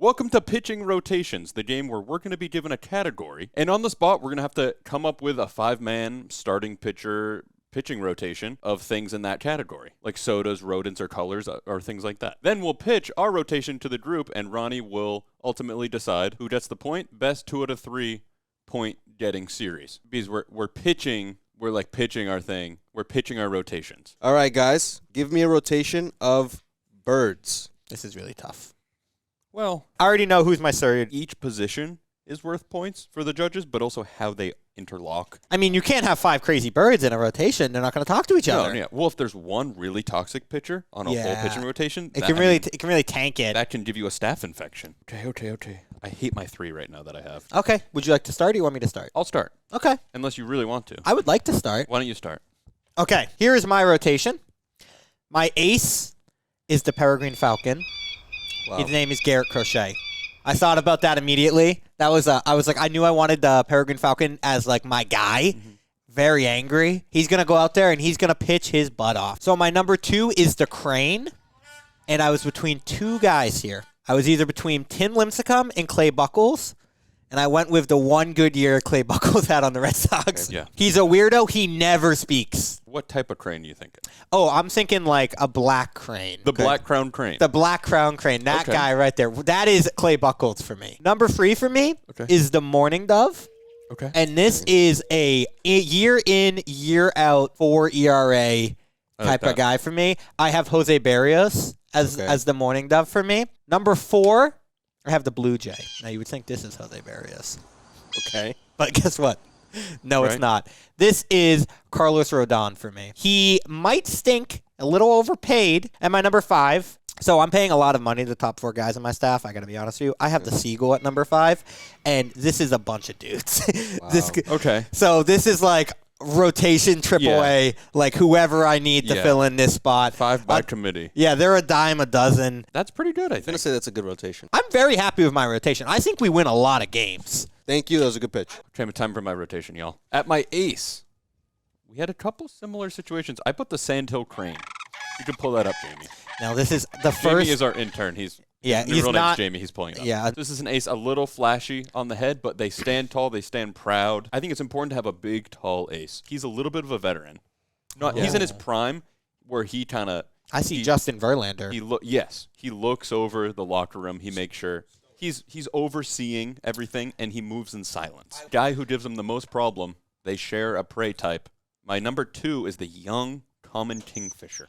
Welcome to Pitching Rotations, the game where we're going to be given a category, and on the spot, we're going to have to come up with a 5-man starting pitcher pitching rotation of things in that category, like sodas, rodents, or colors, or things like that. Then we'll pitch our rotation to the group, and Ronnie will ultimately decide who gets the point, best 2 out of 3 point getting series. Because we're pitching, we're like pitching our thing, we're pitching our rotations. All right, guys, give me a rotation of birds. This is really tough. Well, I already know who's my third. each position is worth points for the judges, but also how they interlock. I mean, you can't have 5 crazy birds in a rotation. They're not going to talk to each other. No, yeah. Well, if there's one really toxic pitcher on a full pitching rotation, It can really tank it. that can give you a staph infection. Okay. I hate my 3 right now that I have. Okay. Would you like to start or do you want me to start? I'll start, Okay. unless you really want to. I would like to start. Why don't you start? Okay. Here is my rotation. My ace is the peregrine falcon. Wow. His name is Garrett Crochet. I thought about that immediately. I was like, I knew I wanted the peregrine falcon as like my guy. Mm-hmm. Very angry. He's going to go out there and he's going to pitch his butt off. So my number 2 is the crane. And I was between 2 guys here. I was either between Tim Lincecum and Clay Buchholz. And I went with the one good year Clay Buchholz had on the Red Sox. Okay, yeah. He's a weirdo. He never speaks. What type of crane are you thinking? Oh, I'm thinking like a black crane. The black crown crane. The black crown crane. That guy right there. That is Clay Buchholz for me. Number 3 for me is the mourning dove. Okay. And this is a year in, year out 4 ERA type of guy for me. I have Jose Barrios as the mourning dove for me. Number 4, I have the blue jay. Now, you would think this is Jose Barrios. Okay. But guess what? No, it's not. This is Carlos Rodon for me. He might stink, a little overpaid, at my number 5. So I'm paying a lot of money to the top 4 guys on my staff. I got to be honest with you. I have the Seagull at number 5, and this is a bunch of dudes. Wow. So this is like rotation AAA, like whoever I need to fill in this spot. 5 by committee. Yeah, they're a dime a dozen. That's pretty good, I I'm going think. to say that's a good rotation. I'm very happy with my rotation. I think we win a lot of games. Thank you. That was a good pitch. Okay, time for my rotation, y'all. At my ace, we had a couple similar situations. I put the Sandhill crane. You can pull that up, Jamie. Now, this is the first. Jamie is our intern. His he's real not. name's Jamie. He's pulling it up. Yeah. This is an ace, a little flashy on the head, but they stand tall. They stand proud. I think it's important to have a big, tall ace. He's a little bit of a veteran. He's in his prime, where he kind of. I see Justin Verlander. He looks over the locker room. He makes sure. He's overseeing everything, and he moves in silence. Guy who gives him the most problem, they share a prey type. My number 2 is the young common kingfisher.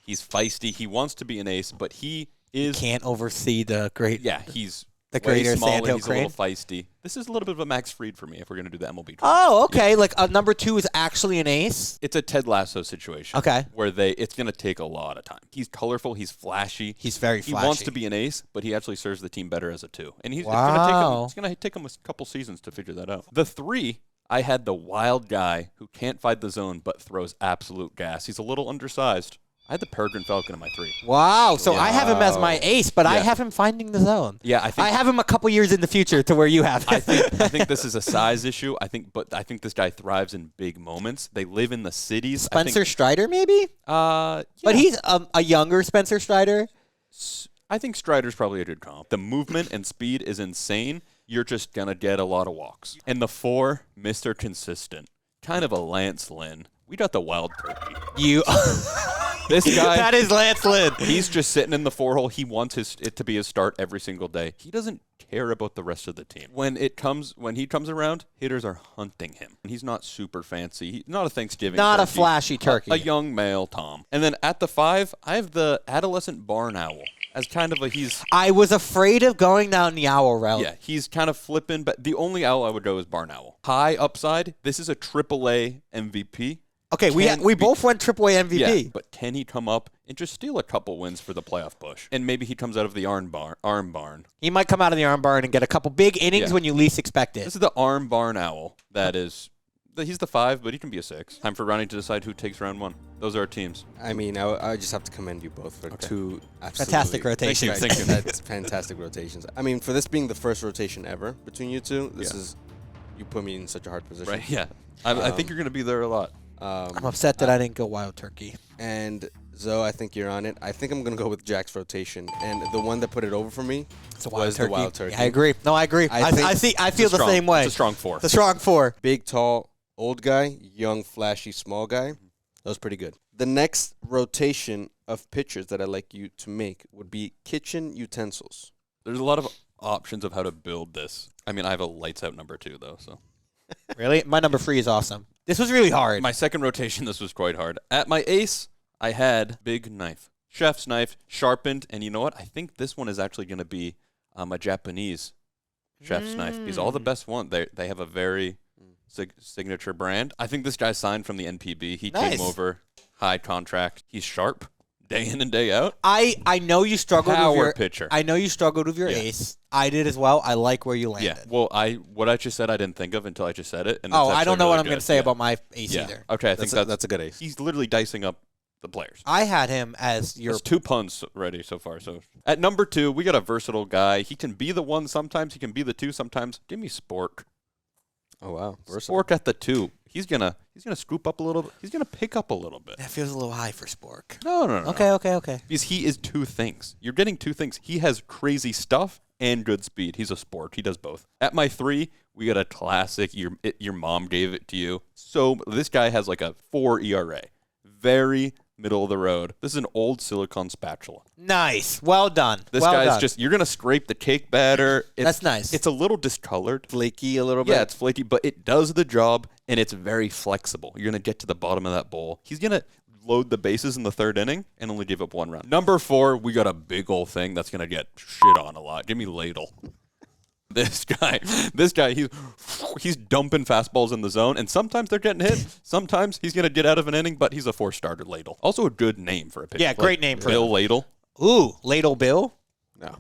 He's feisty. He wants to be an ace, but he is... Can't oversee the great... Yeah, he's the way greater smaller. Sandhill He's crane. a little feisty. This is a little bit of a Max Fried for me if we're going to do the MLB. Oh, okay. Yeah. Like number 2 is actually an ace? It's a Ted Lasso situation. Okay. Where it's going to take a lot of time. He's colorful. He's flashy. He's very flashy. He wants to be an ace, but he actually serves the team better as a 2. And it's going to take him a couple seasons to figure that out. The 3, I had the wild guy who can't fight the zone but throws absolute gas. He's a little undersized. I had the peregrine falcon in my 3. Wow. So I have him as my ace, but I have him finding the zone. Yeah, I have him a couple years in the future to where you have him. I think this is a size issue. I think this guy thrives in big moments. They live in the cities. Spencer Strider, maybe? Yeah. But he's a younger Spencer Strider. I think Strider's probably a good comp. The movement and speed is insane. You're just going to get a lot of walks. And the 4, Mr. Consistent. Kind of a Lance Lynn. We got the wild turkey. This guy. That is Lance Lynn. He's just sitting in the 4-hole. He wants it to be his start every single day. He doesn't care about the rest of the team. When he comes around, hitters are hunting him. And he's not super fancy. He's not a Thanksgiving Not turkey. a flashy turkey. A young male Tom. And then at the 5, I have the adolescent barn owl. As kind of I was afraid of going down the owl route. Yeah, he's kind of flipping, but the only owl I would go is barn owl. High upside. This is a AAA MVP. Okay, we both went AAA MVP. Yeah, but can he come up and just steal a couple wins for the playoff push? And maybe he comes out of the arm barn. He might come out of the arm barn and get a couple big innings when you least expect it. This is the arm barn owl. He's the 5, but he can be a 6. Time for Ronnie to decide who takes round 1. Those are our teams. I mean, I just have to commend you both for 2 fantastic rotations. Thank you. That's fantastic rotations. I mean, for this being the first rotation ever between you two, you put me in such a hard position. Right, yeah. I think you're going to be there a lot. I'm upset that I didn't go wild turkey. And Zoe, I think you're on it. I think I'm going to go with Jack's rotation. And the one that put it over for me was the Wild Turkey. Yeah, I agree. No, I agree. I feel the same way. It's a strong 4. The strong 4. Big, tall, old guy, young, flashy, small guy. That was pretty good. The next rotation of pitchers that I'd like you to make would be kitchen utensils. There's a lot of options of how to build this. I mean, I have a lights out number 2, though, so. Really? My number 3 is awesome. This was really hard. My second rotation, this was quite hard. At my ace, I had big knife. Chef's knife, sharpened, and you know what? I think this one is actually going to be a Japanese chef's knife. Because all the best one, they have a very signature brand. I think this guy signed from the NPB. He came over, high contract. He's sharp, day in and day out. I know you struggled with your pitcher. I know you struggled with your ace. I did as well. I like where you landed. Yeah. Well, what I just said I didn't think of until I just said it. And I don't know what I'm going to say about my ace either. Okay, I think that's a good ace. He's literally dicing up the players. I had him as your... There's 2 puns ready so far. So at number 2, we got a versatile guy. He can be the 1 sometimes. He can be the 2 sometimes. Give me Spork. Oh, wow. Versatile. Spork at the 2. He's gonna scoop up a little bit. He's gonna pick up a little bit. That feels a little high for Spork. No. Okay. Because he is 2 things. You're getting 2 things. He has crazy stuff and good speed. He's a Spork. He does both. At my 3, we got a classic. Your mom gave it to you. So this guy has like a 4 ERA. Very middle of the road. This is an old silicone spatula. Nice. Well done. This guy's just, you're going to scrape the cake batter. That's nice. It's a little discolored. Flaky a little bit. Yeah, it's flaky, but it does the job, and it's very flexible. You're going to get to the bottom of that bowl. He's going to load the bases in the 3rd inning and only give up 1 run. Number 4, we got a big old thing that's going to get shit on a lot. Give me Ladle. This guy, he's dumping fastballs in the zone, and sometimes they're getting hit. Sometimes he's going to get out of an inning, but he's a 4-starter Ladle. Also a good name for a pitcher. Yeah, great name for Bill Ladle. Ooh, Ladle Bill? No.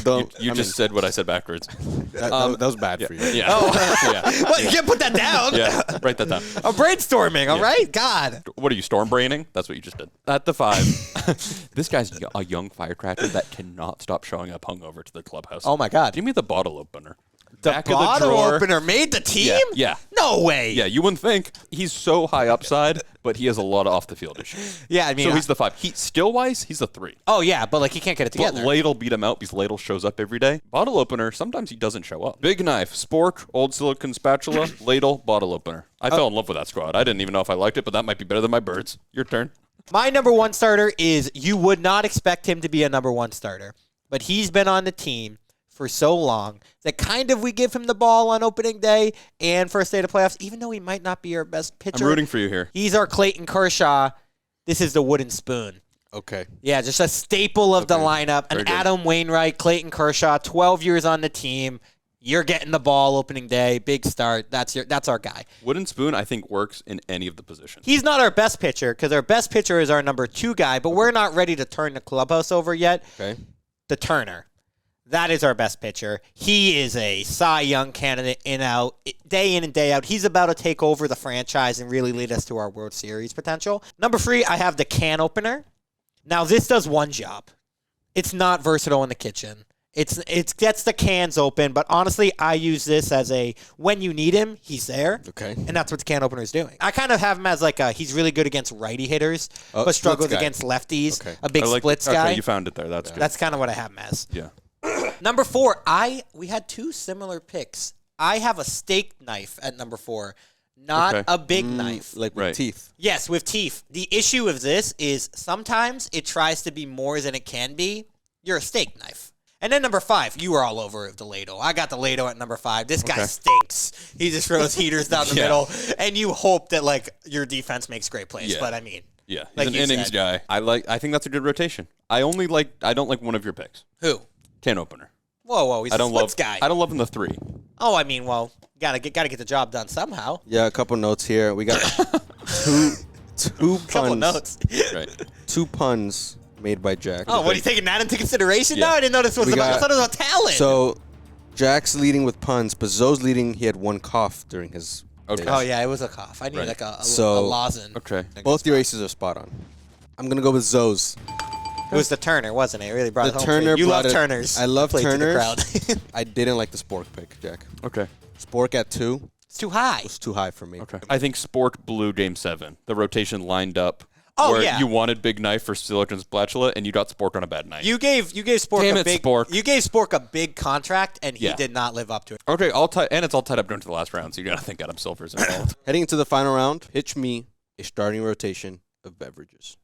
Don't. You just said what I said backwards. That was bad for you. Yeah. Well, you can't put that down. Yeah, write that down. I'm brainstorming, all right? God. What are you, storm braining? That's what you just did. At the 5, this guy's a young firecracker that cannot stop showing up hungover to the clubhouse. Oh, my God. Give me the bottle opener. The Back bottle of the drawer. opener made the team? Yeah. No way. Yeah, you wouldn't think. He's so high upside, but he has a lot of off-the-field issues. Yeah, I mean... So he's the 5. Skill-wise, he's a 3. Oh, yeah, but like he can't get it together. But Ladle beat him out because Ladle shows up every day. Bottle opener, sometimes he doesn't show up. Big knife, Spork, old silicon spatula, Ladle, bottle opener. I fell in love with that squad. I didn't even know if I liked it, but that might be better than my Birds. Your turn. My number 1 starter is, you would not expect him to be a number 1 starter, but he's been on the team for so long that kind of we give him the ball on opening day and first day of the playoffs, even though he might not be our best pitcher. I'm rooting for you here. He's our Clayton Kershaw. This is the wooden spoon. Okay. Yeah, just a staple of the lineup. Very An good. Adam Wainwright, Clayton Kershaw, 12 years on the team. You're getting the ball opening day, big start. That's our guy. Wooden spoon, I think, works in any of the positions. He's not our best pitcher because our best pitcher is our number 2 guy, but we're not ready to turn the clubhouse over yet. Okay. The Turner. That is our best pitcher. He is a Cy Young candidate day in and day out. He's about to take over the franchise and really lead us to our World Series potential. Number 3, I have the can opener. Now, this does one job. It's not versatile in the kitchen. It gets the cans open, but honestly, I use this as when you need him, he's there. Okay. And that's what the can opener is doing. I kind of have him as he's really good against righty hitters, but struggles splits guy. against lefties. Okay. A big splits guy. Okay, you found it there. That's good. That's kind of what I have him as. Yeah. Number 4, we had 2 similar picks. I have a steak knife at number 4, not a big knife. Like with teeth. Yes, with teeth. The issue of this is sometimes it tries to be more than it can be. You're a steak knife. And then number 5, you were all over the ladle. I got the ladle at number 5. This guy stinks. He just throws heaters down the middle, and you hope that your defense makes great plays. Yeah. But I mean, Yeah, he's like an you innings said. guy. I think that's a good rotation. I don't like one of your picks. Who? Can opener. Whoa, he's a splits guy. I don't love him the 3. Oh, I mean, well, gotta get the job done somehow. Yeah, a couple notes here. We got two Couple puns. notes. Right. 2 puns made by Jack. Oh, what are you taking that into consideration? Yeah. No, I didn't know this was about. I thought it was about talent. So, Jack's leading with puns, but Zoe's leading. He had 1 cough during his. Okay. days. Oh yeah, it was a cough. I need Right. a So- lozenge. Okay. Both your aces are spot on. I'm gonna go with Zoe's. It was the Turner, wasn't it? It really brought The it home. Turner You love brought it- Turners. I love Played to the Turners. crowd. I didn't like the Spork pick, Jack. Okay. Spork at 2 It's too high. was too high for me. Okay. I think Spork blew Game 7. The rotation lined up. Oh, where yeah. you wanted Big Knife for Silicon Spatula, and you got Spork on a bad night. You gave Spork Damn a it, big Spork. You gave Spork a big contract, and he Yeah. did not live up to it. Okay, and it's all tied up during the last round, so you got to think Adam Silver's involved. Heading into the final round, pitch me a starting rotation of beverages.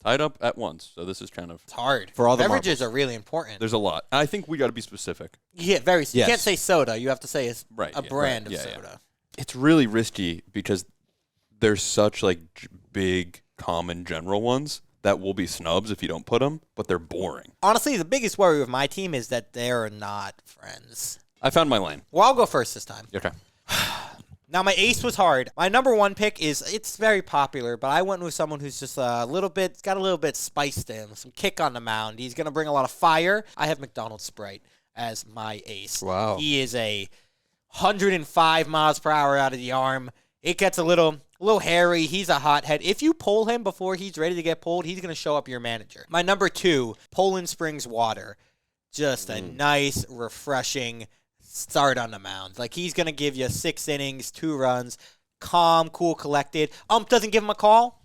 Tied up at once, so this is kind of... It's hard. For all the Beverages marbles. are really important. There's a lot. I think we got to be specific. You Yes. can't say soda. You have to say it's Right, a yeah, brand right, of yeah, yeah. soda. It's really risky because there's such like big, common, general ones that will be snubs if you don't put them, but they're boring. Honestly, the biggest worry with my team is that they're not friends. I found my lane. Well, I'll go first this time. Okay. Now, my ace was hard. My number one pick it's very popular, but I went with someone who's just got a little bit spice to him, some kick on the mound. He's going to bring a lot of fire. I have McDonald's Sprite as my ace. Wow. He is a 105 miles per hour out of the arm. It gets a little hairy. He's a hothead. If you pull him before he's ready to get pulled, he's going to show up your manager. My number 2, Poland Springs Water. Just a nice, refreshing start on the mound. Like, he's going to give you 6 innings, 2 runs, calm, cool, collected. Doesn't give him a call,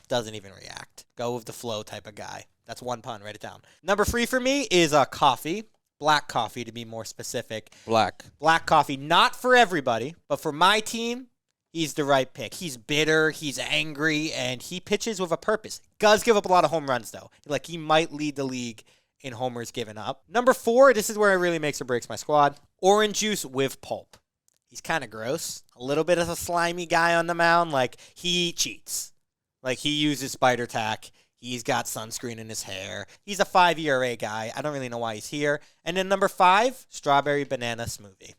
doesn't even react. Go with the flow type of guy. That's one pun. Write it down. Number 3 for me is coffee. Black coffee, to be more specific. Black coffee, not for everybody, but for my team, he's the right pick. He's bitter, he's angry, and he pitches with a purpose. Does give up a lot of home runs, though. Like, he might lead the league in homers given up. Number 4, this is where it really makes or breaks my squad. Orange juice with pulp. He's kind of gross. A little bit of a slimy guy on the mound. Like, he cheats. Like, he uses spider tack. He's got sunscreen in his hair. He's a 5 ERA guy. I don't really know why he's here. And then number 5, strawberry banana smoothie.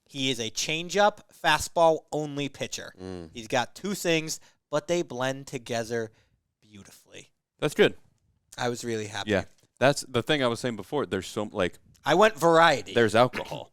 He is a changeup, fastball only pitcher. He's got 2 things, but they blend together beautifully. That's good. I was really happy. Yeah. That's the thing I was saying before. There's so, like... I went variety. There's alcohol.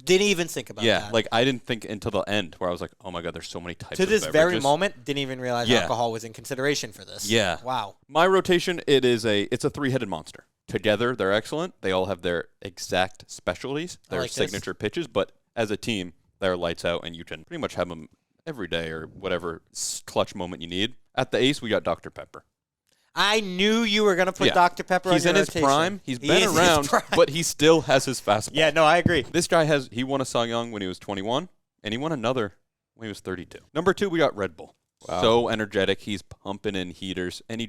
Didn't even think about that. Like, I didn't think until the end where I was like, oh my God, there's so many types to of this very beverages. moment, didn't even realize Yeah. alcohol was in consideration for this. Yeah. Wow. My rotation, it's a 3-headed monster. Together, they're excellent. They all have their exact specialties, their like this. signature pitches, but as a team, they're lights out, and you can pretty much have them every day or whatever clutch moment you need. At the ace, we got Dr. Pepper. I knew you were going to put Yeah. Dr. Pepper He's on in your his rotation. prime. He's He been is in his around, prime. but he still has his fastball. Yeah, no, I agree. This guy he won a Cy Young when he was 21, and he won another when he was 32. Number 2, we got Red Bull. Wow. So energetic. He's pumping in heaters, and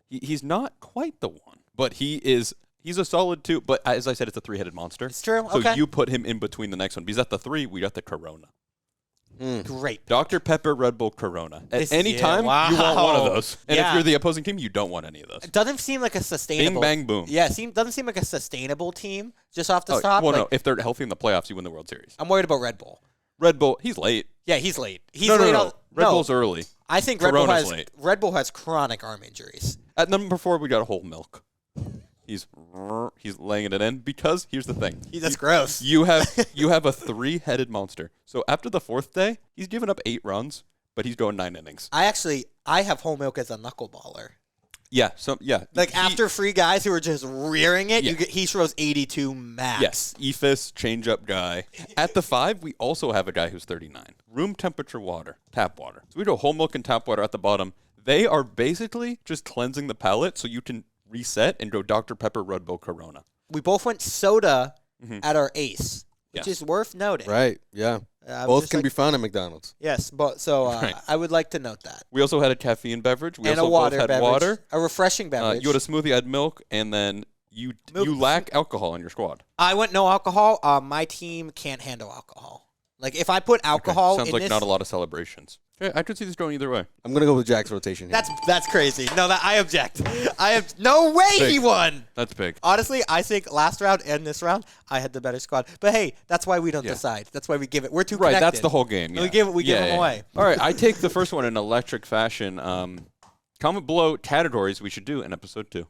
he's not quite the one, but he's a solid 2. But as I said, it's a 3-headed monster. It's true. So Okay. you put him in between the next one. Because at the 3, we got the Corona. Great. Dr. Pepper, Red Bull, Corona. At This- any yeah, time, you want one of wow. those. And Yeah. if you're the opposing team, you don't want any of those. It doesn't seem like a sustainable. Bing, bang, boom. Yeah, doesn't seem like a sustainable team just off the Oh, top. well, Like, no. If they're healthy in the playoffs, you win the World Series. I'm worried about Red Bull. Red Bull, he's late. Yeah, he's late. He's no. late. Red Bull's early. I think Corona's late. Red Bull has chronic arm injuries. At number 4, we got whole milk. He's laying it in because here's the thing. That's gross. You have a 3-headed monster. So after the 4th day, he's given up 8 runs, but he's going 9 innings. I have whole milk as a knuckleballer. Yeah. Like, after free guys who are just rearing it, Yeah. he throws 82 max. Yes, Ephus, change-up guy. At the 5, we also have a guy who's 39. Room temperature water, tap water. So we do whole milk and tap water at the bottom. They are basically just cleansing the palate so you can reset and go Dr. Pepper, Red Bull, Corona. We both went soda at our ace, which Yes. is worth noting. Right. Yeah. I was Both just can like- be found at McDonald's. Yes, but so Right. I would like to note that. We also had a caffeine beverage. We And a also water both had beverage. water. A refreshing beverage. You had a smoothie, I had milk, and then you lack alcohol in your squad. I went no alcohol. My team can't handle alcohol. Like, if I put alcohol Sounds in like this, not a lot of celebrations. Okay, I could see this going either way. I'm going to go with Jack's rotation here. that's crazy. No, I object. No way Big. he won. That's big. Honestly, I think last round and this round, I had the better squad. But hey, that's why we don't Yeah. decide. That's why we give it. We're too Right, connected. that's the whole game. Yeah. We give them away. All right, I take the first one in electric fashion. Comment below categories we should do in episode 2.